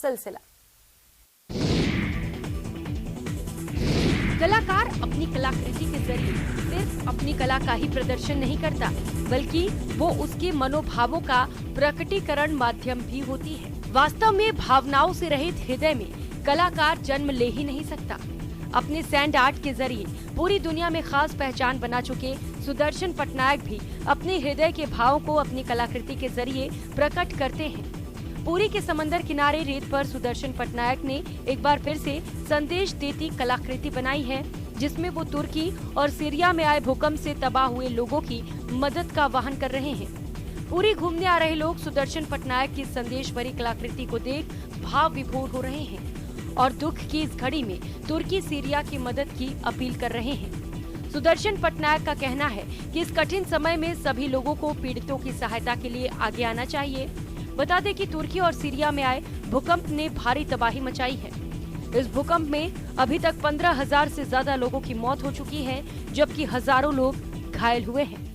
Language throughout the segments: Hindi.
सिलसिला। कलाकार अपनी कलाकृति के जरिए सिर्फ अपनी कला का ही प्रदर्शन नहीं करता, बल्कि वो उसके मनोभावों का प्रकटीकरण माध्यम भी होती है। वास्तव में भावनाओं से रहित हृदय में कलाकार जन्म ले ही नहीं सकता। अपने सैंड आर्ट के जरिए पूरी दुनिया में खास पहचान बना चुके सुदर्शन पटनायक भी अपने हृदय के भावों को अपनी कलाकृति के जरिए प्रकट करते हैं। पुरी के समंदर किनारे रेत पर सुदर्शन पटनायक ने एक बार फिर से संदेश देती कलाकृति बनाई है, जिसमें वो तुर्की और सीरिया में आए भूकंप से तबाह हुए लोगों की मदद का वाहन कर रहे हैं। पुरी घूमने आ रहे लोग सुदर्शन पटनायक की संदेश भरी कलाकृति को देख भाव विभोर हो रहे हैं और दुख की इस घड़ी में तुर्की सीरिया की मदद की अपील कर रहे हैं। सुदर्शन पटनायक का कहना है कि इस कठिन समय में सभी लोगों को पीड़ितों की सहायता के लिए आगे आना चाहिए। बता दें कि तुर्की और सीरिया में आए भूकंप ने भारी तबाही मचाई है। इस भूकंप में अभी तक 15,000 से ज्यादा लोगों की मौत हो चुकी है, जबकि हजारों लोग घायल हुए हैं।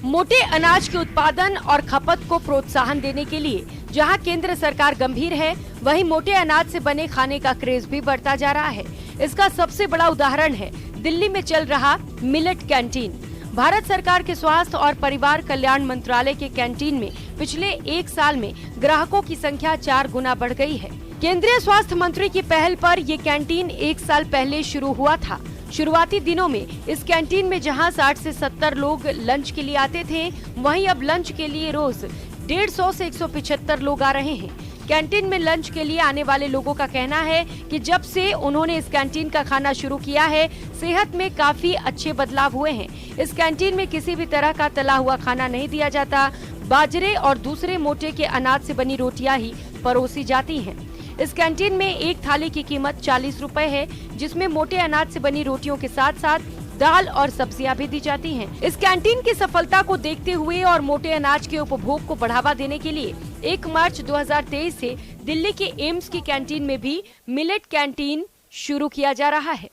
मोटे अनाज के उत्पादन और खपत को प्रोत्साहन देने के लिए जहां केंद्र सरकार गंभीर है, वहीं मोटे अनाज से बने खाने का क्रेज भी बढ़ता जा रहा है। इसका सबसे बड़ा उदाहरण है दिल्ली में चल रहा मिलेट कैंटीन। भारत सरकार के स्वास्थ्य और परिवार कल्याण मंत्रालय के कैंटीन में पिछले 1 साल में ग्राहकों की संख्या 4 गुना बढ़ गई है। केंद्रीय स्वास्थ्य मंत्री की पहल पर ये कैंटीन 1 साल पहले शुरू हुआ था। शुरुआती दिनों में इस कैंटीन में जहां 60 से 70 लोग लंच के लिए आते थे, वहीं अब लंच के लिए रोज 150 से 175 लोग आ रहे हैं। कैंटीन में लंच के लिए आने वाले लोगों का कहना है कि जब से उन्होंने इस कैंटीन का खाना शुरू किया है, सेहत में काफी अच्छे बदलाव हुए हैं। इस कैंटीन में किसी भी तरह का तला हुआ खाना नहीं दिया जाता। बाजरे और दूसरे मोटे के अनाज से बनी रोटियां ही परोसी जाती हैं। इस कैंटीन में एक थाली की कीमत 40 रुपए है, जिसमें मोटे अनाज से बनी रोटियों के साथ साथ दाल और सब्जियां भी दी जाती हैं। इस कैंटीन की सफलता को देखते हुए और मोटे अनाज के उपभोग को बढ़ावा देने के लिए 1 मार्च 2023 से दिल्ली के एम्स की कैंटीन में भी मिलेट कैंटीन शुरू किया जा रहा है।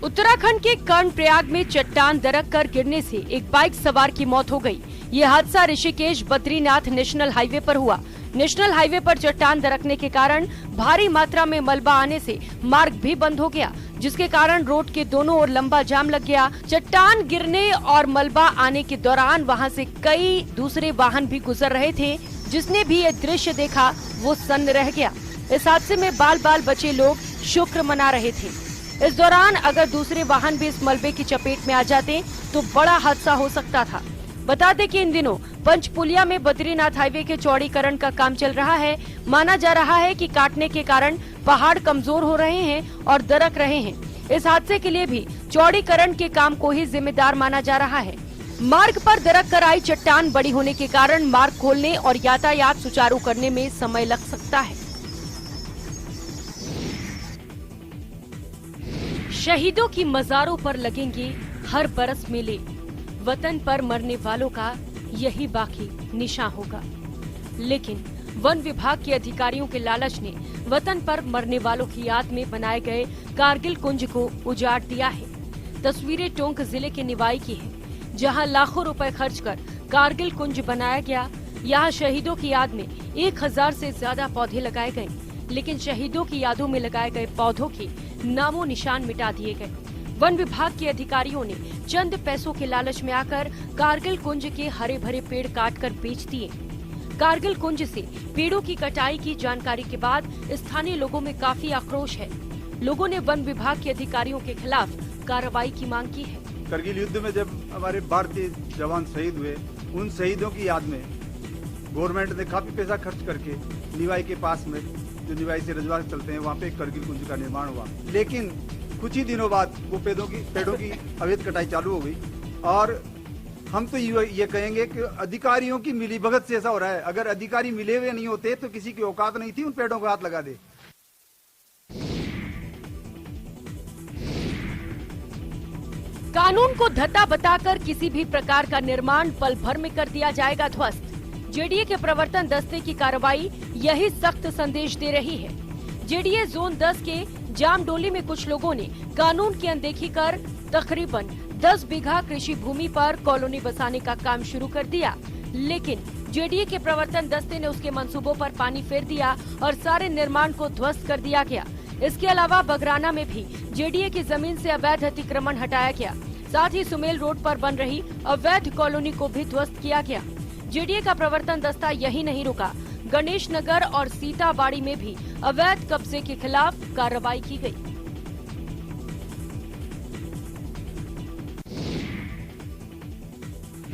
उत्तराखंड के कर्णप्रयाग में चट्टान दरक कर गिरने से एक बाइक सवार की मौत हो गई। ये हादसा ऋषिकेश बद्रीनाथ नेशनल हाईवे पर हुआ। नेशनल हाईवे पर चट्टान दरकने के कारण भारी मात्रा में मलबा आने से मार्ग भी बंद हो गया, जिसके कारण रोड के दोनों ओर लंबा जाम लग गया। चट्टान गिरने और मलबा आने के दौरान वहां से कई दूसरे वाहन भी गुजर रहे थे। जिसने भी ये दृश्य देखा वो सन्न रह गया। इस हादसे में बाल बाल बचे लोग शुक्र मना रहे थे। इस दौरान अगर दूसरे वाहन भी इस मलबे की चपेट में आ जाते तो बड़ा हादसा हो सकता था। बता दें कि इन दिनों पंचपुलिया में बद्रीनाथ हाईवे के चौड़ीकरण का काम चल रहा है। माना जा रहा है कि काटने के कारण पहाड़ कमजोर हो रहे हैं और दरक रहे हैं। इस हादसे के लिए भी चौड़ीकरण के काम को ही जिम्मेदार माना जा रहा है। मार्ग पर दरक कर आई चट्टान बड़ी होने के कारण मार्ग खोलने और यातायात सुचारू करने में समय लग सकता है। शहीदों की मजारों पर लगेंगे हर बरस मेले। वतन पर मरने वालों का यही बाकी निशान होगा। लेकिन वन विभाग के अधिकारियों के लालच ने वतन पर मरने वालों की याद में बनाए गए कारगिल कुंज को उजाड़ दिया है। तस्वीरें टोंक जिले के निवाई की हैं, जहां लाखों रुपए खर्च कर कारगिल कुंज बनाया गया। यहां शहीदों की याद में 1000 से ज्यादा पौधे लगाए गए, लेकिन शहीदों की यादों में लगाए गए पौधों के नामो निशान मिटा दिए गए। वन विभाग के अधिकारियों ने चंद पैसों के लालच में आकर कारगिल कुंज के हरे भरे पेड़ काटकर बेच दिए। कारगिल कुंज से पेड़ों की कटाई की जानकारी के बाद स्थानीय लोगों में काफी आक्रोश है। लोगों ने वन विभाग के अधिकारियों के खिलाफ कार्रवाई की मांग की है। करगिल युद्ध में जब हमारे भारतीय जवान शहीद हुए, उन शहीदों की याद में गवर्नमेंट ने काफी पैसा खर्च करके निवाई के पास में, जो निवाई से रजवाड़ चलते हैं, वहाँ पे करगिल कुंज का निर्माण हुआ। लेकिन कुछ ही दिनों बाद वो पेड़ों की अवैध कटाई चालू हो गई। और हम तो ये कहेंगे कि अधिकारियों की मिलीभगत से ऐसा हो रहा है। अगर अधिकारी मिले हुए नहीं होते तो किसी की औकात नहीं थी उन पेड़ों को हाथ लगा दे। कानून को धत्ता बताकर किसी भी प्रकार का निर्माण पल भर में कर दिया जाएगा ध्वस्त। जेडीए के प्रवर्तन दस्ते की कार्रवाई यही सख्त संदेश दे रही है। जेडीए जोन 10 के जामडोली में कुछ लोगों ने कानून की अनदेखी कर तकरीबन 10 बीघा कृषि भूमि पर कॉलोनी बसाने का काम शुरू कर दिया, लेकिन जेडीए के प्रवर्तन दस्ते ने उसके मंसूबों पर पानी फेर दिया और सारे निर्माण को ध्वस्त कर दिया गया। इसके अलावा बगराना में भी जेडीए की जमीन से अवैध अतिक्रमण हटाया गया। साथ ही सुमेल रोड पर बन रही अवैध कॉलोनी को भी ध्वस्त किया गया। जेडीए का प्रवर्तन दस्ता यही नहीं रुका, गणेश नगर और सीताबाड़ी में भी अवैध कब्जे के खिलाफ कार्रवाई की गई।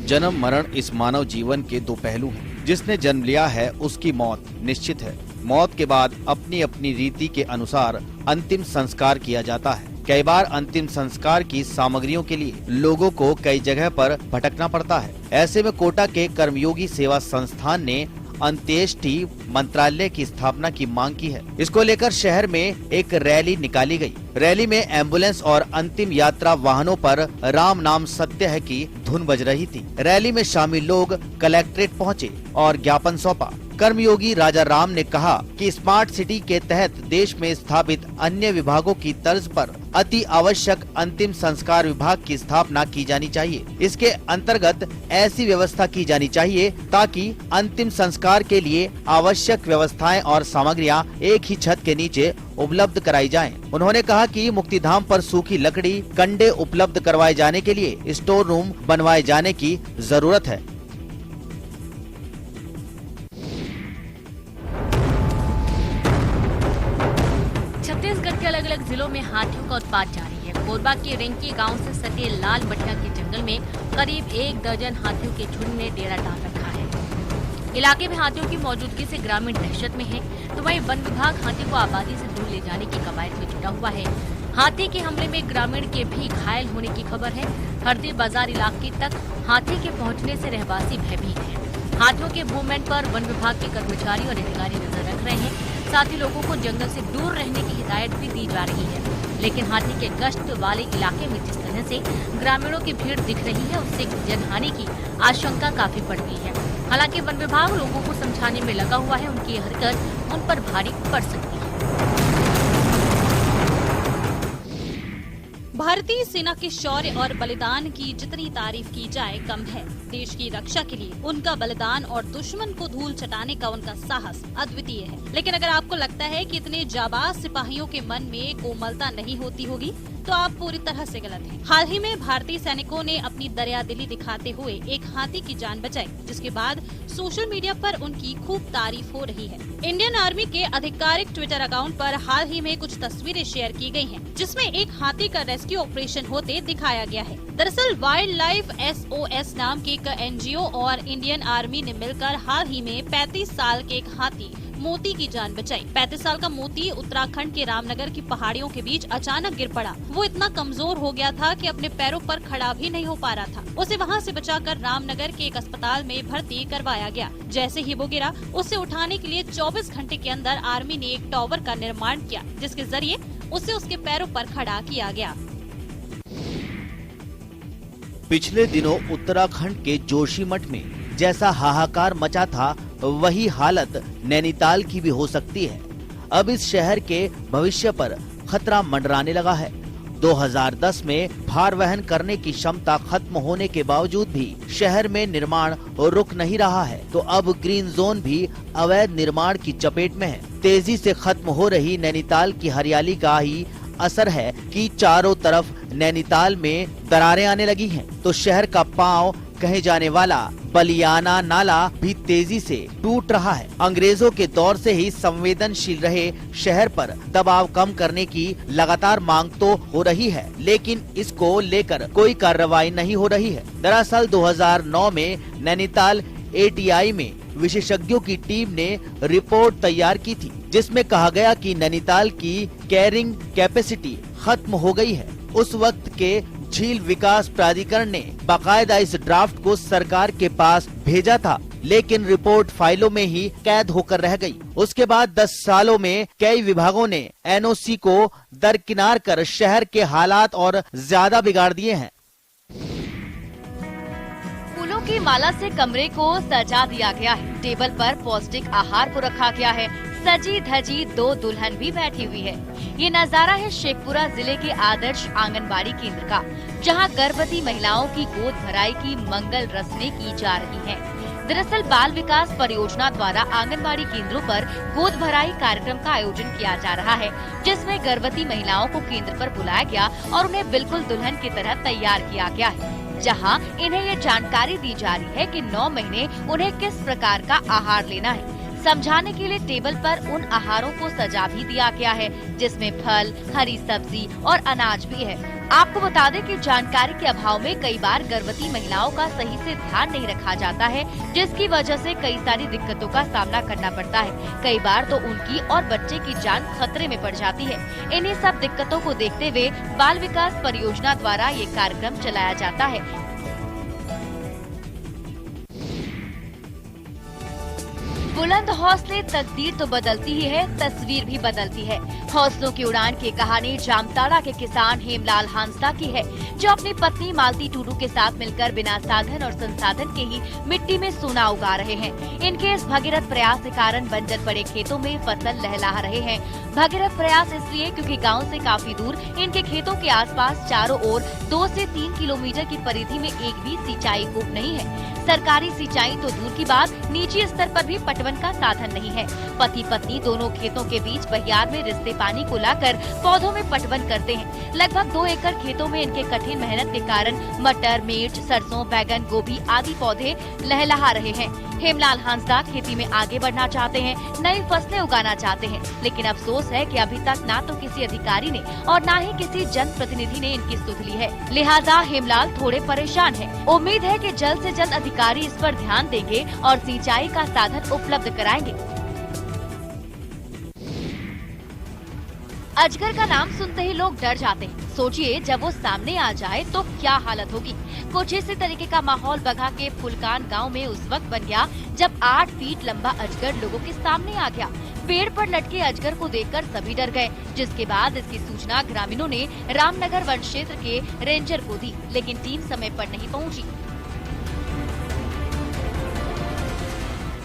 जन्म मरण इस मानव जीवन के दो पहलू हैं। जिसने जन्म लिया है उसकी मौत निश्चित है। मौत के बाद अपनी अपनी रीति के अनुसार अंतिम संस्कार किया जाता है। कई बार अंतिम संस्कार की सामग्रियों के लिए लोगों को कई जगह पर भटकना पड़ता है। ऐसे में कोटा के कर्मयोगी सेवा संस्थान ने अंत्येष्टि मंत्रालय की स्थापना की मांग की है। इसको लेकर शहर में एक रैली निकाली गई। रैली में एम्बुलेंस और अंतिम यात्रा वाहनों पर राम नाम सत्य है की धुन बज रही थी। रैली में शामिल लोग कलेक्ट्रेट पहुँचे और ज्ञापन सौंपा। कर्मयोगी राजा राम ने कहा कि स्मार्ट सिटी के तहत देश में स्थापित अन्य विभागों की तर्ज पर अति आवश्यक अंतिम संस्कार विभाग की स्थापना की जानी चाहिए। इसके अंतर्गत ऐसी व्यवस्था की जानी चाहिए ताकि अंतिम संस्कार के लिए आवश्यक व्यवस्थाएं और सामग्रियां एक ही छत के नीचे उपलब्ध कराई जाएं। उन्होंने कहा कि मुक्तिधाम पर सूखी लकड़ी, कंडे उपलब्ध करवाए जाने के लिए स्टोर रूम बनवाए जाने की जरूरत है। छत्तीसगढ़ के अलग अलग जिलों में हाथियों का उत्पात जारी है। कोरबा के रेंकी गांव से सटे लाल मटिया के जंगल में करीब 1 दर्जन हाथियों के झुंड ने डेरा डाल रखा है। इलाके में हाथियों की मौजूदगी से ग्रामीण दहशत में है, तो वहीं वन विभाग हाथी को आबादी से दूर ले जाने की कवायद में जुटा हुआ है। हाथी के हमले में ग्रामीण के भी घायल होने की खबर है। हरदी बाजार इलाके तक हाथी के पहुँचने से रहवासी भयभीत है। हाथियों के मूवमेंट पर वन विभाग के कर्मचारी और अधिकारी नजर रख रहे हैं। साथ ही लोगों को जंगल से दूर रहने की हिदायत भी दी जा रही है। लेकिन हाथी के गश्त वाले इलाके में जिस तरह से ग्रामीणों की भीड़ दिख रही है, उससे जनहानि की आशंका काफी बढ़ गई है। हालांकि वन विभाग लोगों को समझाने में लगा हुआ है, उनकी यह हरकत उन पर भारी पड़ सकती है। भारतीय सेना के शौर्य और बलिदान की जितनी तारीफ की जाए कम है। देश की रक्षा के लिए उनका बलिदान और दुश्मन को धूल चटाने का उनका साहस अद्वितीय है। लेकिन अगर आपको लगता है कि इतने जाबाज सिपाहियों के मन में कोमलता नहीं होती होगी, तो आप पूरी तरह से गलत हैं। हाल ही में भारतीय सैनिकों ने अपनी दरियादिली दिखाते हुए एक हाथी की जान बचाई, जिसके बाद सोशल मीडिया पर उनकी खूब तारीफ हो रही है। इंडियन आर्मी के आधिकारिक ट्विटर अकाउंट पर हाल ही में कुछ तस्वीरें शेयर की गई हैं, जिसमें एक हाथी का रेस्क्यू ऑपरेशन होते दिखाया गया है। दरअसल वाइल्ड लाइफ SOS नाम के एक NGO और इंडियन आर्मी ने मिलकर हाल ही में 35 साल के एक हाथी मोती की जान बचाई। 35 साल का मोती उत्तराखंड के रामनगर की पहाड़ियों के बीच अचानक गिर पड़ा। वो इतना कमजोर हो गया था कि अपने पैरों पर खड़ा भी नहीं हो पा रहा था। उसे वहाँ से बचाकर रामनगर के एक अस्पताल में भर्ती करवाया गया। जैसे ही वो गिरा, उसे उठाने के लिए 24 घंटे के अंदर आर्मी ने एक टॉवर का निर्माण किया, जिसके जरिए उसे उसके पैरों पर खड़ा किया गया। पिछले दिनों उत्तराखंड के जोशीमठ में जैसा हाहाकार मचा था, वही हालत नैनीताल की भी हो सकती है। अब इस शहर के भविष्य पर खतरा मंडराने लगा है। 2010 में भार वहन करने की क्षमता खत्म होने के बावजूद भी शहर में निर्माण रुक नहीं रहा है, तो अब ग्रीन जोन भी अवैध निर्माण की चपेट में है। तेजी से खत्म हो रही नैनीताल की हरियाली का ही असर है कि चारों तरफ नैनीताल में दरारें आने लगी हैं, तो शहर का पांव कहे जाने वाला बलियाना नाला भी तेजी से टूट रहा है। अंग्रेजों के दौर से ही संवेदनशील रहे शहर पर दबाव कम करने की लगातार मांग तो हो रही है, लेकिन इसको लेकर कोई कार्रवाई नहीं हो रही है। दरअसल 2009 में नैनीताल ATI में विशेषज्ञों की टीम ने रिपोर्ट तैयार की थी, जिसमें कहा गया कि नैनीताल की कैरिंग कैपेसिटी खत्म हो गई है। उस वक्त के झील विकास प्राधिकरण ने बाकायदा इस ड्राफ्ट को सरकार के पास भेजा था, लेकिन रिपोर्ट फाइलों में ही कैद होकर रह गई। उसके बाद 10 सालों में कई विभागों ने NOC को दरकिनार कर शहर के हालात और ज्यादा बिगाड़ दिए हैं। फूलों की माला से कमरे को सजा दिया गया है। टेबल पर पौष्टिक आहार को रखा गया है। सजी धजी 2 दुल्हन भी बैठी हुई है। ये नजारा है शेखपुरा जिले के आदर्श आंगनबाड़ी केंद्र का, जहां गर्भवती महिलाओं की गोद भराई की मंगल रस्में की जा रही हैं। दरअसल बाल विकास परियोजना द्वारा आंगनबाड़ी केंद्रों पर गोद भराई कार्यक्रम का आयोजन किया जा रहा है, जिसमें गर्भवती महिलाओं को केंद्र पर बुलाया गया और उन्हें बिल्कुल दुल्हन की तरह तैयार किया गया है, जहां इन्हें ये जानकारी दी जा रही है कि 9 महीने उन्हें किस प्रकार का आहार लेना है। समझाने के लिए टेबल पर उन आहारों को सजा भी दिया गया है, जिसमें फल, हरी सब्जी और अनाज भी है। आपको बता दें कि जानकारी के अभाव में कई बार गर्भवती महिलाओं का सही से ध्यान नहीं रखा जाता है, जिसकी वजह से कई सारी दिक्कतों का सामना करना पड़ता है। कई बार तो उनकी और बच्चे की जान खतरे में पड़ जाती है। इन्हीं सब दिक्कतों को देखते हुए बाल विकास परियोजना द्वारा ये कार्यक्रम चलाया जाता है। बुलंद हौसले तकदीर तो बदलती ही है, तस्वीर भी बदलती है। हौसलों की उड़ान की कहानी जामताड़ा के किसान हेमलाल हांसदा की है, जो अपनी पत्नी मालती टूडू के साथ मिलकर बिना साधन और संसाधन के ही मिट्टी में सोना उगा रहे हैं। इनके इस भगीरथ प्रयास के कारण बंजर पड़े खेतों में फसल लहला रहे हैं। भगीरथ प्रयास इसलिए क्योंकि गांव से काफी दूर इनके खेतों के आसपास चारों ओर 2 से 3 किलोमीटर की परिधि में एक भी सिंचाई कूप नहीं है। सरकारी सिंचाई तो दूर की बात, निजी स्तर पर भी पटवन का साधन नहीं है। पति पत्नी दोनों खेतों के बीच बहियार में रिश्ते पानी को लाकर पौधों में पटवन करते हैं। लगभग 2 एकड़ खेतों में इनके कठिन मेहनत के कारण मटर, मिर्च, सरसों, बैगन, गोभी आदि पौधे लहलहा रहे हैं। हेमलाल हांसदा खेती में आगे बढ़ना चाहते हैं, नई फसलें उगाना चाहते हैं, लेकिन अफसोस है कि अभी तक ना तो किसी अधिकारी ने और ना ही किसी जनप्रतिनिधि ने इनकी सुध ली है। लिहाजा हेमलाल थोड़े परेशान हैं। उम्मीद है कि जल्द से जल्द अधिकारी इस पर ध्यान देंगे और सिंचाई का साधन उपलब्ध कराएंगे। अजगर का नाम सुनते ही लोग डर जाते हैं। सोचिए जब वो सामने आ जाए तो क्या हालत होगी। कुछ इसी तरीके का माहौल बघा के फुलकान गांव में उस वक्त बन गया जब 8 फीट लंबा अजगर लोगों के सामने आ गया। पेड़ पर लटके अजगर को देखकर सभी डर गए, जिसके बाद इसकी सूचना ग्रामीणों ने रामनगर वन क्षेत्र के रेंजर को दी, लेकिन टीम समय पर नहीं पहुंची।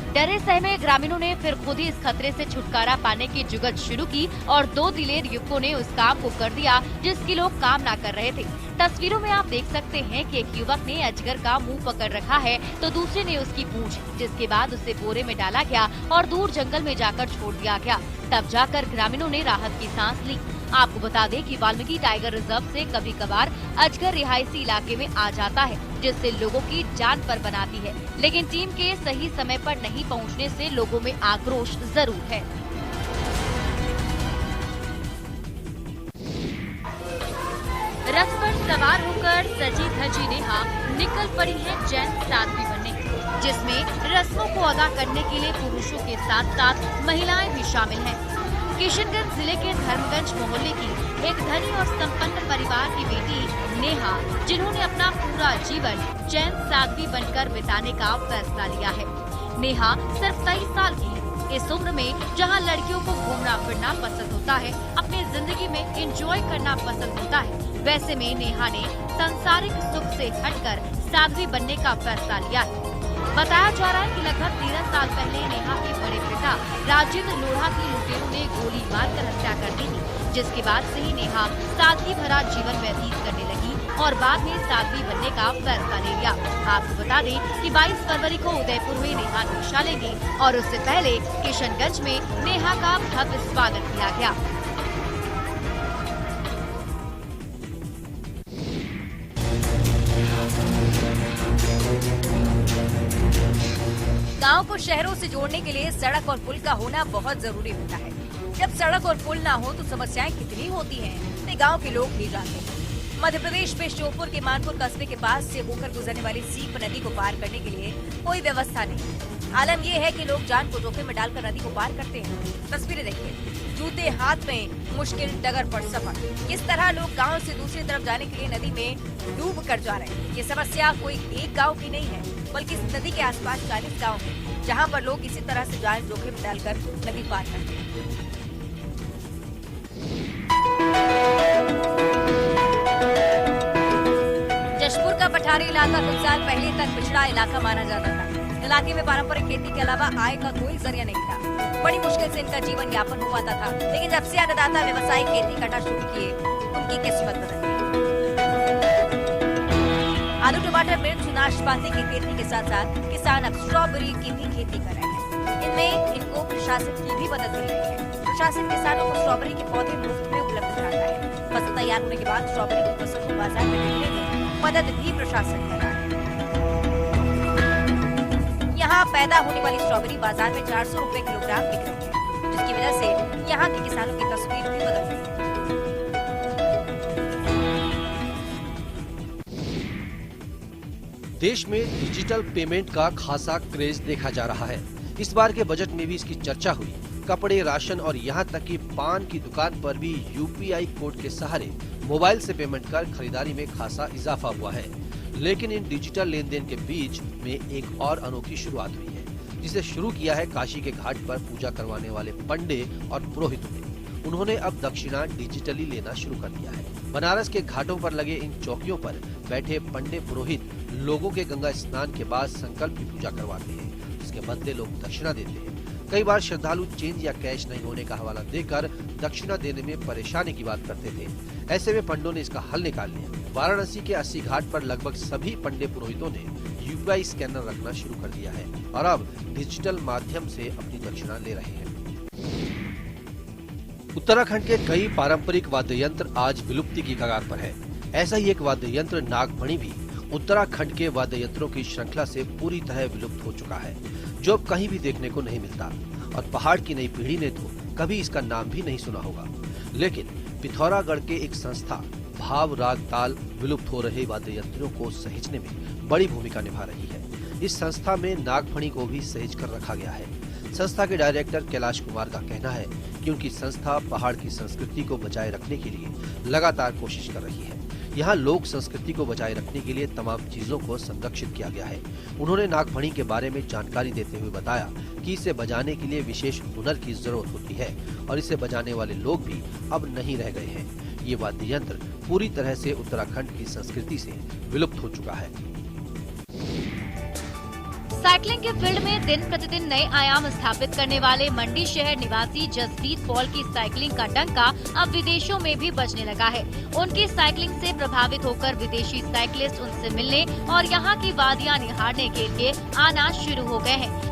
डरे सहमे ग्रामीणों ने फिर खुद ही इस खतरे से छुटकारा पाने की जुगत शुरू की और 2 दिलेर युवकों ने उस काम को कर दिया जिसकी लोग काम ना कर रहे थे। तस्वीरों में आप देख सकते हैं कि एक युवक ने अजगर का मुंह पकड़ रखा है तो दूसरे ने उसकी पूंछ, जिसके बाद उसे बोरे में डाला गया और दूर जंगल में जाकर छोड़ दिया गया। तब जाकर ग्रामीणों ने राहत की सांस ली। आपको बता दें कि वाल्मीकि टाइगर रिजर्व से कभी कभार अजगर रिहायशी इलाके में आ जाता है, जिससे लोगों की जान पर बनाती है, लेकिन टीम के सही समय पर नहीं पहुंचने से लोगों में आक्रोश जरूर है। रथ पर सवार होकर सजी धजी नेहा निकल पड़ी है जैन साध्वी बनने, जिसमें रस्मों को अदा करने के लिए पुरुषों के साथ साथ महिलाएं भी शामिल हैं। किशनगंज जिले के धर्मगंज मोहल्ले की एक धनी और संपन्न परिवार की बेटी नेहा, जिन्होंने अपना पूरा जीवन जैन साध्वी बनकर बिताने का फैसला लिया है। नेहा सिर्फ 23 साल की है। इस उम्र में जहां लड़कियों को घूमना फिरना पसंद होता है, अपनी जिंदगी में एंजॉय करना पसंद होता है, वैसे में नेहा ने सांसारिक सुख से हटकर साध्वी बनने का फैसला लिया है। बताया जा रहा है कि लगभग 13 साल पहले नेहा के बड़े पिता राजेंद्र लोढ़ा की लुटेरों ने गोली मारकर हत्या कर दी थी, जिसके बाद से ही नेहा सादगी भरा जीवन व्यतीत करने लगी और बाद में साध्वी बनने का फैसला ले लिया। आपको बता दें कि 22 फरवरी को उदयपुर में नेहा दीक्षा लेंगी और उससे पहले किशनगंज में नेहा का भव्य स्वागत किया गया। गांव को शहरों से जोड़ने के लिए सड़क और पुल का होना बहुत जरूरी होता है। जब सड़क और पुल ना हो तो समस्याएं कितनी होती हैं, ये गांव के लोग ही जानते हैं। मध्य प्रदेश में श्योपुर के मानपुर कस्बे के पास से होकर गुजरने वाली सीप नदी को पार करने के लिए कोई व्यवस्था नहीं। आलम यह है कि लोग जान को जोखिम में डालकर नदी को पार करते हैं। तस्वीरें देखिए, जूते हाथ में, मुश्किल डगर पर सफर। किस तरह लोग गांव से दूसरी तरफ जाने के लिए नदी में डूब कर जा रहे हैं। ये समस्या कोई एक गांव की नहीं है, बल्कि इस नदी के आसपास 40 गांव हैं, जहां पर लोग इसी तरह से जान जोखिम में डालकर नदी पार करते हैं। जशपुर का पठारी इलाका कुछ साल पहले तक पिछड़ा इलाका माना जाता था। इलाके में पारंपरिक खेती के अलावा आय का कोई जरिया नहीं था। बड़ी मुश्किल से इनका जीवन यापन हो पाता था, लेकिन जब से अन्नदाता व्यवसायिक खेती करना शुरू किए, उनकी किस्मत बदल गई। आलू, टमाटर, मिर्च, नाशपाती की खेती के साथ साथ किसान अब स्ट्रॉबेरी की भी खेती कर रहे हैं। इनमें इनको प्रशासन की भी मदद मिल रही है। प्रशासन किसानों को स्ट्रॉबेरी के पौधे मुफ्त में उपलब्ध कराता है। फसल तैयार होने के बाद स्ट्रॉबेरी की फसल को बाजार में बेचने में मदद भी प्रशासन कर रहा है। यहाँ पैदा होने वाली स्ट्रॉबेरी बाजार में 400 रुपए किलोग्राम बिक रही है, जिसकी वजह से यहाँ के किसानों की तस्वीर भी बदल गई। देश में डिजिटल पेमेंट का खासा क्रेज देखा जा रहा है। इस बार के बजट में भी इसकी चर्चा हुई। कपड़े, राशन और यहाँ तक कि पान की दुकान पर भी यूपीआई कोड के सहारे मोबाइल से पेमेंट कर खरीदारी में खासा इजाफा हुआ है। लेकिन इन डिजिटल लेन देन के बीच में एक और अनोखी शुरुआत हुई है, जिसे शुरू किया है काशी के घाट पर पूजा करवाने वाले पंडे और पुरोहितों ने। उन्होंने अब दक्षिणा डिजिटली लेना शुरू कर दिया है। बनारस के घाटों पर लगे इन चौकियों पर बैठे पंडे पुरोहित लोगों के गंगा स्नान के बाद संकल्प की पूजा करवाते हैं, जिसके बदले लोग दक्षिणा देते हैं। कई बार श्रद्धालु चेंज या कैश नहीं होने का हवाला देकर दक्षिणा देने में परेशानी की बात करते थे। ऐसे में पंडों ने इसका हल निकाल लिया। वाराणसी के 80 घाट पर लगभग सभी पंडे पुरोहितों ने यूपीआई स्कैनर रखना शुरू कर दिया है और अब डिजिटल माध्यम से अपनी दक्षिणा ले रहे हैं। उत्तराखंड के कई पारंपरिक वाद्य यंत्र आज विलुप्ति की कगार पर है। ऐसा ही एक वाद्य यंत्र नागफणी भी उत्तराखंड के वाद्य यंत्रों की श्रृंखला से पूरी तरह विलुप्त हो चुका है, जो अब कहीं भी देखने को नहीं मिलता। और पहाड़ की नई पीढ़ी ने तो कभी इसका नाम भी नहीं सुना होगा। लेकिन पिथौरागढ़ के एक संस्था भाव, राग, ताल विलुप्त हो रहे वाद्य यंत्रों को सहेजने में बड़ी भूमिका निभा रही है। इस संस्था में नागफणी को भी सहेज कर रखा गया है। संस्था के डायरेक्टर कैलाश कुमार का कहना है कि उनकी संस्था पहाड़ की संस्कृति को बचाए रखने के लिए लगातार कोशिश कर रही है। यहाँ लोक संस्कृति को बचाए रखने के लिए तमाम चीजों को संरक्षित किया गया है। उन्होंने नागफणी के बारे में जानकारी देते हुए बताया कि इसे बजाने के लिए विशेष हुनर की जरूरत होती है और इसे बजाने वाले लोग भी अब नहीं रह गए हैं। ये वाद्य यंत्र पूरी तरह से उत्तराखंड की संस्कृति से विलुप्त हो चुका है। साइकिलिंग के फील्ड में दिन प्रतिदिन नए आयाम स्थापित करने वाले मंडी शहर निवासी जसप्रीत पॉल की साइकिलिंग का डंका अब विदेशों में भी बजने लगा है। उनकी साइकिलिंग से प्रभावित होकर विदेशी साइकिलिस्ट उनसे मिलने और यहां की वादियां निहारने के लिए आना शुरू हो गए हैं।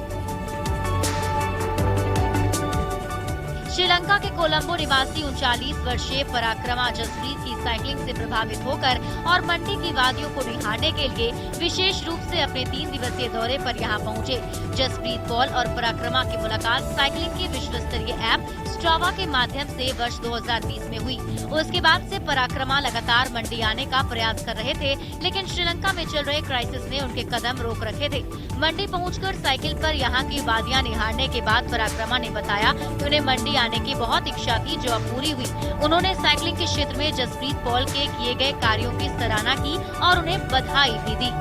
श्रीलंका के कोलंबो निवासी 39 वर्षीय पराक्रमा जसप्रीत की साइकिलिंग से प्रभावित होकर और मंडी की वादियों को निहारने के लिए विशेष रूप से अपने 3 दिवसीय दौरे पर यहां पहुंचे। जसप्रीत पॉल और पराक्रमा की मुलाकात साइकिलिंग के विश्व स्तरीय ऐप स्ट्रावा के माध्यम से वर्ष 2020 में हुई। उसके बाद से पराक्रमा लगातार मंडी आने का प्रयास कर रहे थे, लेकिन श्रीलंका में चल रहे क्राइसिस ने उनके कदम रोक रखे थे। मंडी पहुंचकर साइकिल पर यहां की वादियां निहारने के बाद पराक्रमा ने बताया कि उन्हें मंडी आने की बहुत इच्छा थी, जो अब पूरी हुई। उन्होंने साइकिलिंग के क्षेत्र में जसप्रीत पॉल के किए गए कार्यों की सराहना की और उन्हें बधाई भी दी।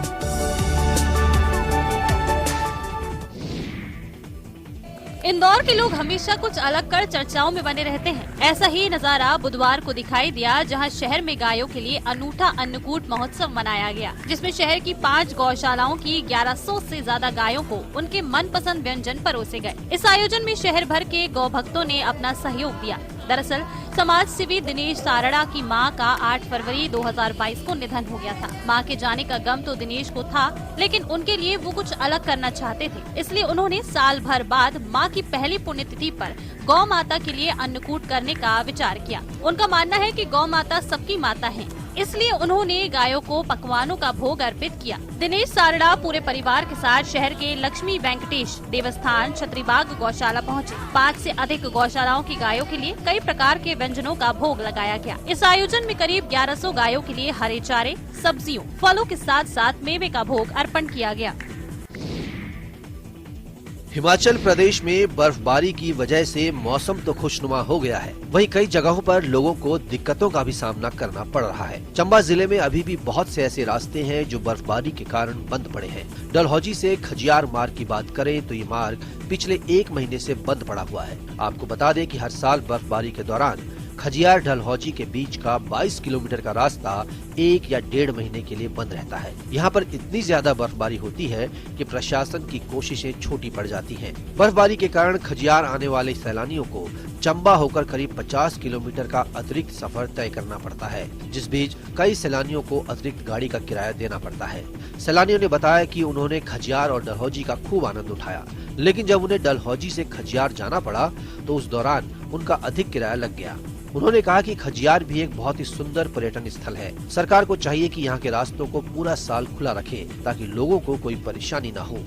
इंदौर के लोग हमेशा कुछ अलग कर चर्चाओं में बने रहते हैं। ऐसा ही नजारा बुधवार को दिखाई दिया, जहां शहर में गायों के लिए अनूठा अन्नकूट महोत्सव मनाया गया, जिसमें शहर की 5 गौशालाओं की 1100 से ज्यादा गायों को उनके मनपसंद व्यंजन परोसे गए। इस आयोजन में शहर भर के गौ भक्तों ने अपना सहयोग दिया। दरअसल समाज सेवी दिनेश सारड़ा की मां का 8 फरवरी 2022 को निधन हो गया था। मां के जाने का गम तो दिनेश को था, लेकिन उनके लिए वो कुछ अलग करना चाहते थे। इसलिए उन्होंने साल भर बाद मां की पहली पुण्यतिथि पर गौ माता के लिए अन्नकूट करने का विचार किया। उनका मानना है कि गौ माता सबकी माता है, इसलिए उन्होंने गायों को पकवानों का भोग अर्पित किया। दिनेश सारड़ा पूरे परिवार के साथ शहर के लक्ष्मी वेंकटेश देवस्थान छत्रीबाग गौशाला पहुंचे। 5 से अधिक गौशालाओं की गायों के लिए कई प्रकार के व्यंजनों का भोग लगाया गया। इस आयोजन में करीब 1100 गायों के लिए हरे चारे, सब्जियों, फलों के साथ साथ मेवे का भोग अर्पण किया गया। हिमाचल प्रदेश में बर्फबारी की वजह से मौसम तो खुशनुमा हो गया है, वहीं कई जगहों पर लोगों को दिक्कतों का भी सामना करना पड़ रहा है। चंबा जिले में अभी भी बहुत से ऐसे रास्ते हैं जो बर्फबारी के कारण बंद पड़े हैं। डलहौजी से खजियार मार्ग की बात करें तो ये मार्ग पिछले 1 महीने से बंद पड़ा हुआ है। आपको बता दें कि हर साल बर्फबारी के दौरान खजियार डलहौजी के बीच का 22 किलोमीटर का रास्ता 1 या 1.5 महीने के लिए बंद रहता है। यहाँ पर इतनी ज्यादा बर्फबारी होती है कि प्रशासन की कोशिशें छोटी पड़ जाती हैं। बर्फबारी के कारण खजियार आने वाले सैलानियों को चंबा होकर करीब 50 किलोमीटर का अतिरिक्त सफर तय करना पड़ता है, जिस बीच कई सैलानियों को अतिरिक्त गाड़ी का किराया देना पड़ता है। सैलानियों ने बताया कि उन्होंने खजियार और डलहौजी का खूब आनंद उठाया, लेकिन जब उन्हें डलहौजी से खजियार जाना पड़ा तो उस दौरान उनका अधिक किराया लग गया। उन्होंने कहा कि खजियार भी एक बहुत ही सुंदर पर्यटन स्थल है। सरकार को चाहिए कि यहाँ के रास्तों को पूरा साल खुला रखे ताकि लोगों को कोई परेशानी न हो।